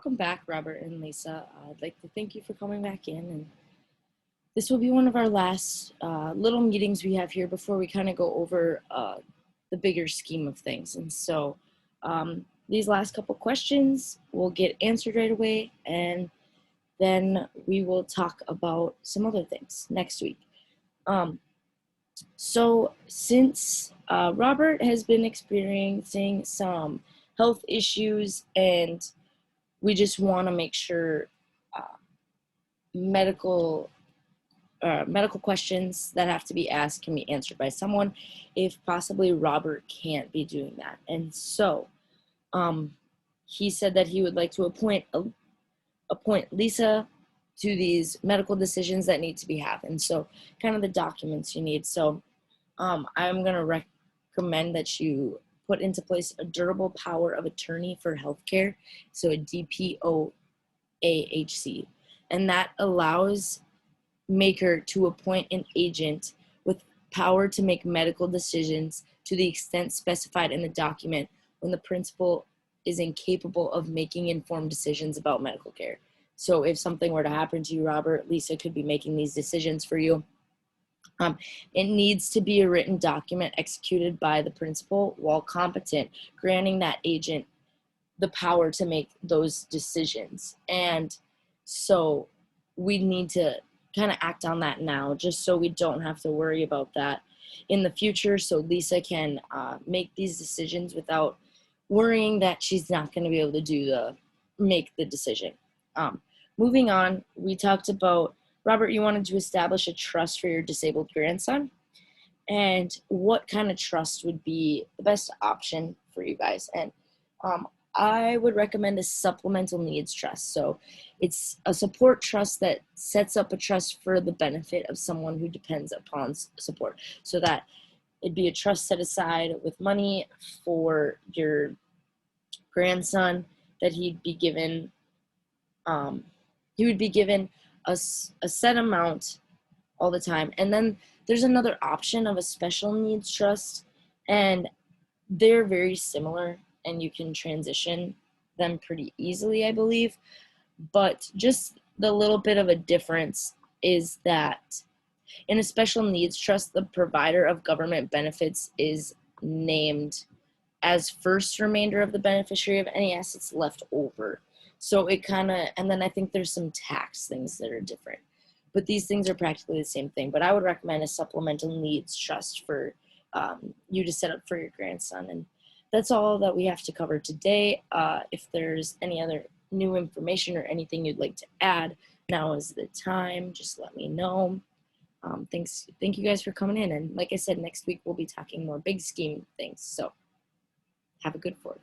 welcome back, Robert and Lisa. I'd like to thank you for coming back in. And this will be one of our last little meetings we have here before we kind of go over the bigger scheme of things. And so these last couple questions will get answered right away, and then we will talk about some other things next week. So since Robert has been experiencing some health issues, and we just want to make sure medical questions that have to be asked can be answered by someone, if possibly Robert can't be doing that. And so he said that he would like to appoint Lisa to these medical decisions that need to be happened. So kind of the documents you need. So I'm going to recommend that you put into place a durable power of attorney for healthcare, so a DPOAHC, and that allows Maker to appoint an agent with power to make medical decisions to the extent specified in the document when the principal is incapable of making informed decisions about medical care. So if something were to happen to you, Robert, Lisa could be making these decisions for you. It needs to be a written document executed by the principal while competent, granting that agent the power to make those decisions. And so we need to kind of act on that now, just so we don't have to worry about that in the future, so Lisa can make these decisions without worrying that she's not going to be able to make the decision. Moving on, we talked about, Robert, you wanted to establish a trust for your disabled grandson, and what kind of trust would be the best option for you guys. And I would recommend a supplemental needs trust. So it's a support trust that sets up a trust for the benefit of someone who depends upon support. So that it'd be a trust set aside with money for your grandson, that he'd be given, he would be given a set amount all the time. And then there's another option of a special needs trust, and they're very similar, and you can transition them pretty easily, I believe. But just the little bit of a difference is that in a special needs trust, the provider of government benefits is named as first remainder of the beneficiary of any assets left over. So it kind of, and then I think there's some tax things that are different. But these things are practically the same thing. But I would recommend a supplemental needs trust for you to set up for your grandson. And that's all that we have to cover today. If there's any other new information or anything you'd like to add, now is the time. Just let me know. Thank you guys for coming in. And like I said, next week we'll be talking more big scheme things. So have a good 4th.